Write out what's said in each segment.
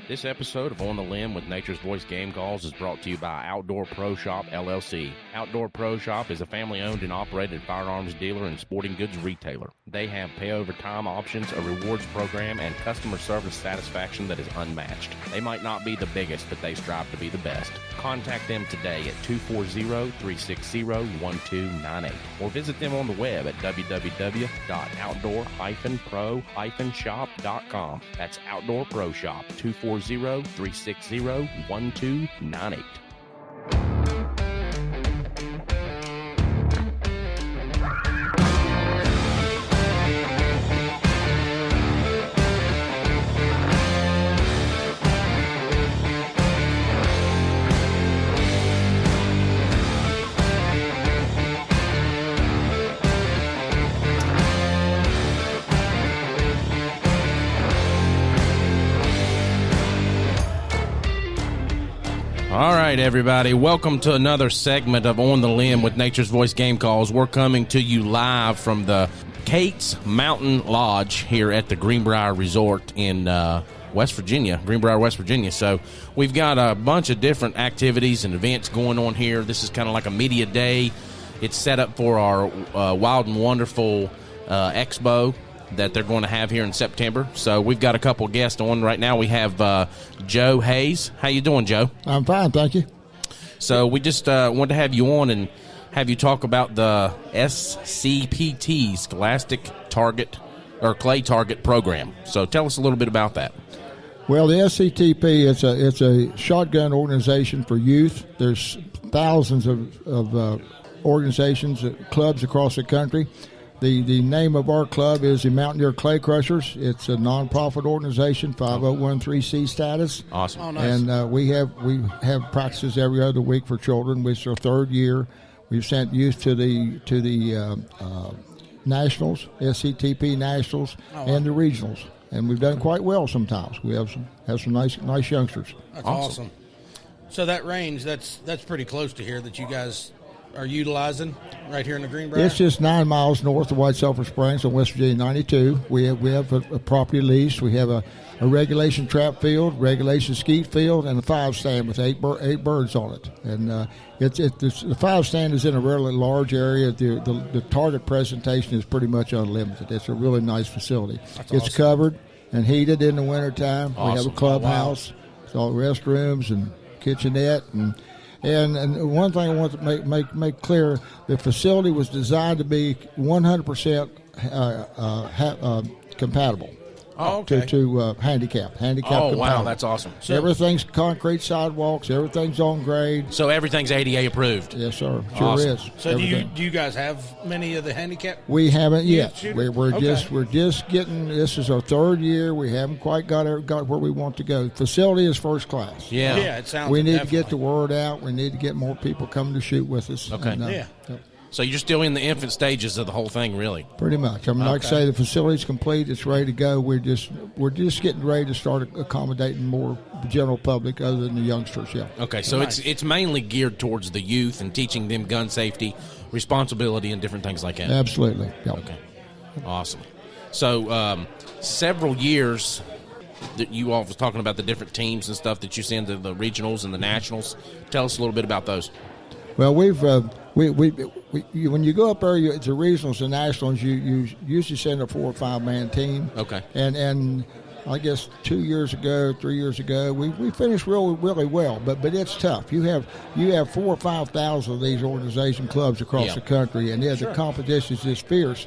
This episode of On the Limb with Nature's Voice Game Calls is brought to you by Outdoor Pro Shop, LLC. Outdoor Pro Shop is a family-owned and operated firearms dealer and sporting goods retailer. They have pay-over-time options, a rewards program, and customer service satisfaction that is unmatched. They might not be the biggest, but they strive to be the best. Contact them today at 240-360-1298 or visit them on the web at www.outdoor-pro-shop.com. That's Outdoor Pro Shop, 240-360-1298. All right, everybody. Welcome to another segment of On the Limb with Nature's Voice Game Calls. We're coming to you live from the Kate's Mountain Lodge here at the Greenbrier Resort in West Virginia, Greenbrier, West Virginia. So we've got a bunch of different activities and events going on here. This is kind of like a media day. It's set up for our Wild and Wonderful Expo that they're going to have here in September. So we've got a couple guests on right now. We have Joe Hayes. How you doing, Joe? I'm fine, thank you. So we just wanted to have you on and have you talk about the SCPT, Scholastic Target or Clay Target Program. So tell us a little bit about that. Well, the SCTP, it's a shotgun organization for youth. There's thousands of organizations, clubs across the country. The name of our club is the Mountaineer Clay Crushers. It's a nonprofit organization, 501(c) status. Awesome. Oh, nice. And we have practices every other week for children. It's our third year. We've sent youth to the nationals, SCTP nationals, and the regionals, and we've done quite well. Sometimes we have some nice youngsters. That's awesome. So that range, that's pretty close to here that you guys are utilizing right here in the Greenbrier? It's just 9 miles north of White Sulphur Springs on West Virginia 92. We have a property lease. We have a regulation trap field, regulation skeet field, and a 5-stand with eight birds on it. And the 5-stand is in a really large area. The target presentation is pretty much unlimited. It's a really nice facility. It's awesome. Covered and heated in the wintertime. Awesome. We have a clubhouse, it's all restrooms and kitchenette and one thing I want to make clear: the facility was designed to be 100% compatible. Oh, okay. To handicap. Oh, compatible. wow, that's awesome. So everything's concrete sidewalks. Everything's on grade. So everything's ADA approved. Yes, sir. Sure Awesome. is. So do you guys have many of the handicap? We haven't yet. We're Okay. just getting. This is our third year. We haven't quite got where we want to go. Facility is first class. Yeah. Yeah, it sounds. We need definitely. to get the word out. We need to get more people coming to shoot with us. Okay. And, Yeah. So you're still in the infant stages of the whole thing, really. Pretty much. I mean, like I say, the facility's complete. It's ready to go. We're just getting ready to start accommodating more general public other than the youngsters. Yeah. Okay, so Nice. it's mainly geared towards the youth and teaching them gun safety, responsibility, and different things like that. Absolutely. Yeah. Okay, awesome. So several years that you all was talking about the different teams and stuff that you send to the regionals and the nationals. Tell us a little bit about those. Well, we've when you go up there to regionals and nationals, you usually send a 4 or 5 man team. Okay. And I guess 3 years ago, we finished really well, but it's tough. You have 4,000 or 5,000 of these organization clubs across the country, and the competition is just fierce.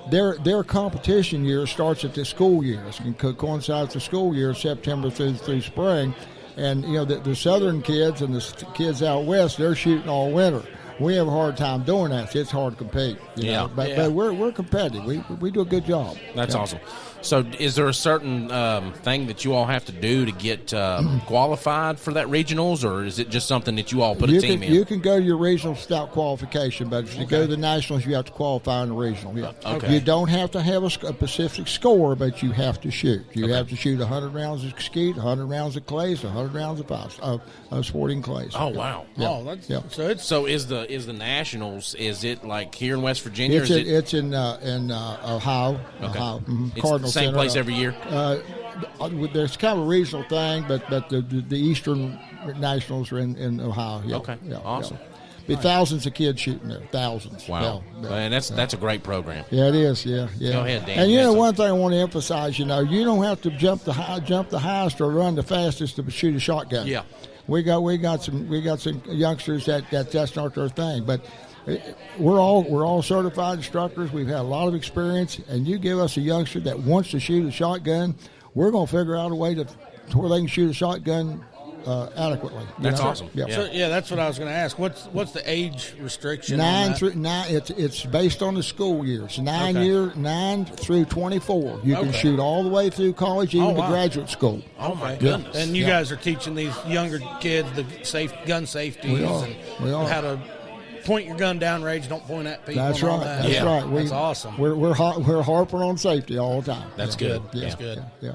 Their competition year starts at the school year. It coincides with the school year, September through spring. And, the southern kids and the kids out west, they're shooting all winter. We have a hard time doing that. So it's hard to compete. You know? But we're competitive. We do a good job. That's awesome. So is there a certain thing that you all have to do to get qualified for that regionals, or is it just something that you all put a team in? You can go to your regionals without qualification, but if you go to the nationals, you have to qualify in the regional. Yeah. Okay. You don't have to have a specific score, but you have to shoot. You have to shoot 100 rounds of skeet, 100 rounds of clays, 100 rounds of sporting clays. Oh, wow. Yeah. Oh, that's, Yeah. so Is the nationals? Is it like here in West Virginia? It's in Ohio. Okay. Ohio. It's Cardinal the same Center. place every year. there's kind of a regional thing, but the Eastern Nationals are in Ohio. Yeah, Okay, yeah, awesome. Yeah. Be thousands of kids shooting there, thousands. Wow, Yeah, and that's a great program. Yeah, it is. Yeah. Go ahead, Dan. And you know, Yes, one thing I want to emphasize, you don't have to jump the highest or run the fastest to shoot a shotgun. Yeah. We got some youngsters that's not their thing, but we're all certified instructors. We've had a lot of experience, and you give us a youngster that wants to shoot a shotgun, we're going to figure out a way to where they can shoot a shotgun adequately. That's awesome. Yeah. So, that's what I was going to ask. What's the age restriction? 9 through 9. It's based on the school years. 9 through 24. You can shoot all the way through college, even to graduate school. Oh my goodness! And you guys are teaching these younger kids the gun safety and how to point your gun downrange. Don't point at people. That's and all right. that. That's right. That's awesome. We're harping on safety all the time. That's good. That's good. Yeah.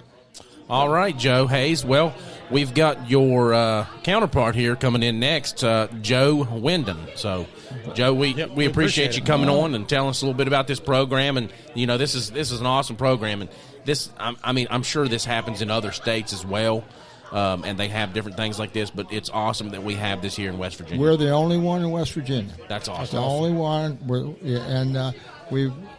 All right, Joe Hayes. Well, we've got your counterpart here coming in next, Joe Wyndon. So, Joe, we appreciate you coming on and telling us a little bit about this program. And this is an awesome program. And this, I'm sure this happens in other states as well, and they have different things like this. But it's awesome that we have this here in West Virginia. We're the only one in West Virginia. That's awesome. The only one.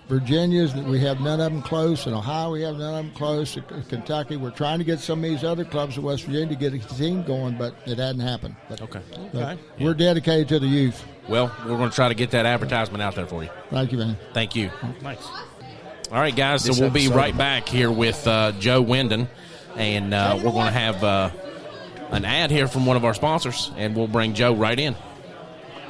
Virginia's, we have none of them close. In Ohio, we have none of them close. In Kentucky, we're trying to get some of these other clubs in West Virginia to get a team going, but it hadn't happened. But, Okay. We're dedicated to the youth. Well, we're going to try to get that advertisement out there for you. Thank you, man. Thank you. Nice. All right, guys, so we'll be right back here with Joe Wyndon, and we're going to have an ad here from one of our sponsors, and we'll bring Joe right in.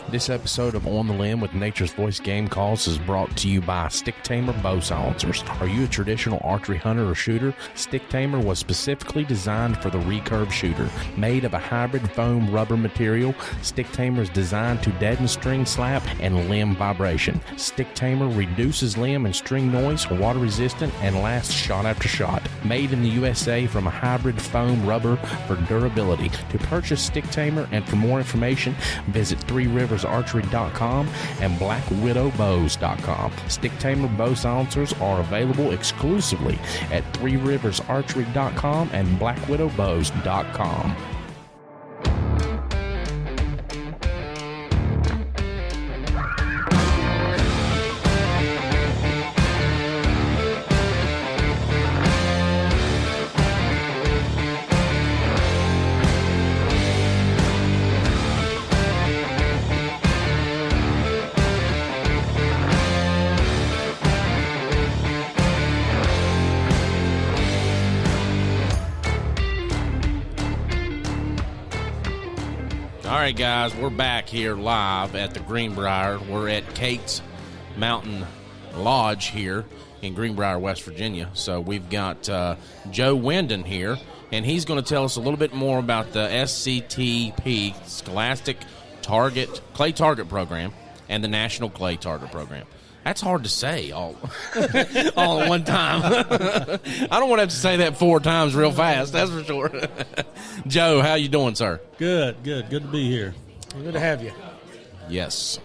This episode of On the Limb with Nature's Voice Game Calls is brought to you by Stick Tamer Bow Silencers. Are you a traditional archery hunter or shooter? Stick Tamer was specifically designed for the recurve shooter. Made of a hybrid foam rubber material, Stick Tamer is designed to deaden string slap and limb vibration. Stick Tamer reduces limb and string noise, water resistant, and lasts shot after shot. Made in the USA from a hybrid foam rubber for durability. To purchase Stick Tamer and for more information, visit 3riversarchery.com and blackwidowbows.com. Stick Tamer bow silencers are available exclusively at 3riversarchery.com and blackwidowbows.com. All right, guys, we're back here live at the Greenbrier. We're at Kate's Mountain Lodge here in Greenbrier, West Virginia. So we've got Joe Wyndon here, and he's going to tell us a little bit more about the SCTP, Scholastic Clay Target Program, and the National Clay Target Program. That's hard to say all at one time. I don't want to have to say that 4 times real fast, that's for sure. Joe, how you doing, sir? Good to be here. Good to have you. Yes.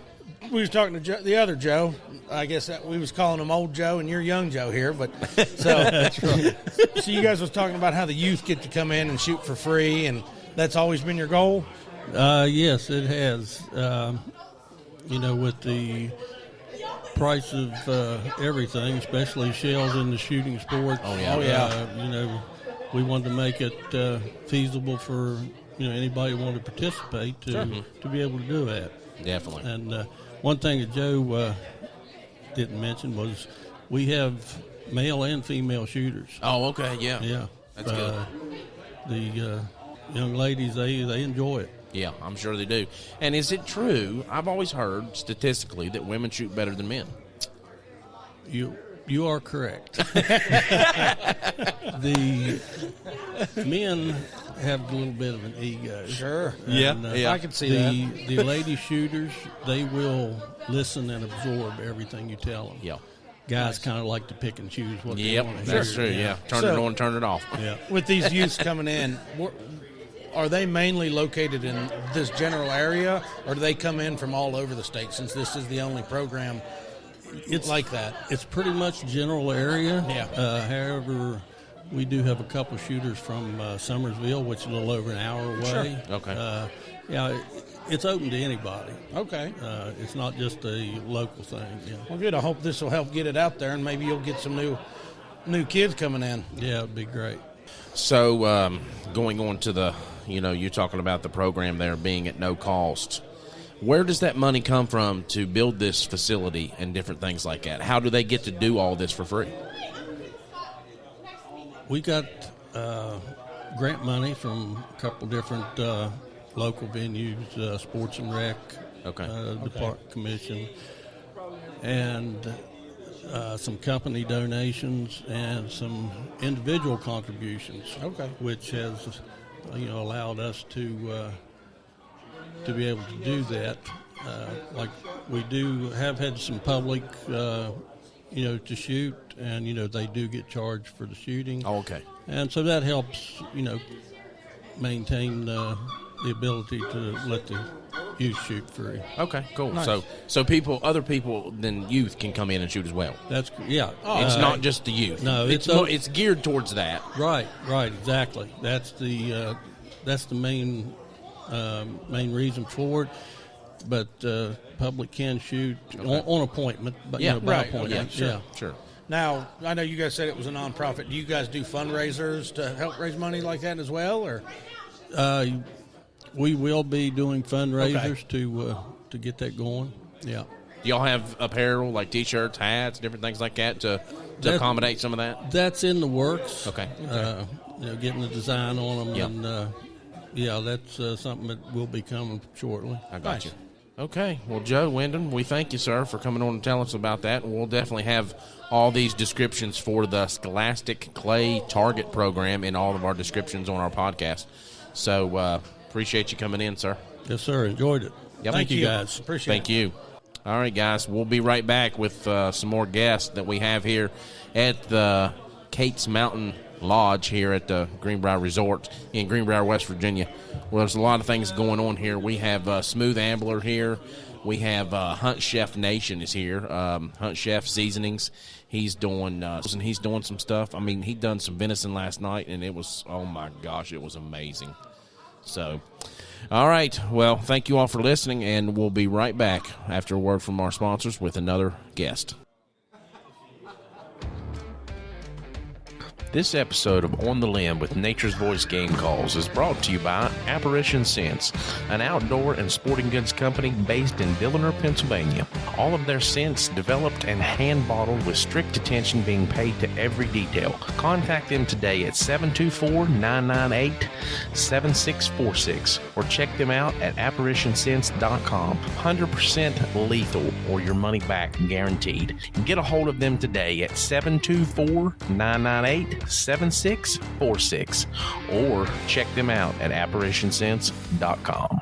We was talking to the other Joe. I guess we was calling him Old Joe, and you're Young Joe here. But so that's right. So you guys was talking about how the youth get to come in and shoot for free, and that's always been your goal. Yes, it has. With the price of everything, especially shells in the shooting sports. Oh yeah. We wanted to make it feasible for anybody who wanted to participate to be able to do that. Definitely. And one thing that Joe didn't mention was we have male and female shooters. Oh, okay, yeah. Yeah, that's good. The young ladies they enjoy it. Yeah, I'm sure they do. And is it true? I've always heard statistically that women shoot better than men. You are correct. The men have a little bit of an ego. Sure. And, I can see that. The lady shooters, they will listen and absorb everything you tell them. Yeah. Guys kind of like to pick and choose what they want to hear. That's true, yeah. Turn it on, turn it off. Yeah. With these youths coming in, are they mainly located in this general area, or do they come in from all over the state since this is the only program like that? It's pretty much general area. Yeah. However, we do have a couple shooters from Summersville, which is a little over an hour away. Sure. Okay. Yeah, it's open to anybody. Okay. It's not just a local thing. Yeah. Well, good. I hope this will help get it out there, and maybe you'll get some new kids coming in. Yeah, it'd be great. So going on to the, you're talking about the program there being at no cost. Where does that money come from to build this facility and different things like that? How do they get to do all this for free? We got grant money from a couple different local venues, Sports and Rec, Department Commission, and some company donations and some individual contributions. Okay. Which has, allowed us to be able to do that. Like we have had some public, to shoot, and they do get charged for the shooting. Oh, okay. And so that helps, maintain the ability to let the youth shoot free. Okay, cool. Nice. So other people than youth can come in and shoot as well. That's yeah. It's not just the youth. No, it's geared towards that. Right, exactly. That's the main reason for it. But public can shoot on appointment. But by right. appointment. Okay, Sure. Now, I know you guys said it was a nonprofit. Do you guys do fundraisers to help raise money like that as well, or? We will be doing fundraisers to get that going. Yeah. Do y'all have apparel like T-shirts, hats, different things like that to accommodate some of that? That's in the works. Okay. Getting the design on them, Yep. and that's something that will be coming shortly. I got you. Okay. Well, Joe Wyndham, we thank you, sir, for coming on and telling us about that. And we'll definitely have all these descriptions for the Scholastic Clay Target program in all of our descriptions on our podcast. So appreciate you coming in, sir. Yes, sir. Enjoyed it. Yep. Thank you, guys. Appreciate it. Thank you. All right, guys. We'll be right back with some more guests that we have here at the Kate's Mountain Lodge here at the Greenbrier Resort in Greenbrier, West Virginia. Well, there's a lot of things going on here. We have Smooth Ambler here. We have Hunt Chef Nation is here. Hunt Chef Seasonings. He's doing some stuff. I mean, he done some venison last night, and it was, oh my gosh, it was amazing. So, all right. Well, thank you all for listening, and we'll be right back after a word from our sponsors with another guest. This episode of On the Limb with Nature's Voice Game Calls is brought to you by Apparition Scents, an outdoor and sporting goods company based in Dilliner, Pennsylvania. All of their scents developed and hand-bottled with strict attention being paid to every detail. Contact them today at 724-998-7646 or check them out at apparitionscents.com. 100% lethal or your money back guaranteed. Get a hold of them today at 724-998-7646 or check them out at apparitionscents.com.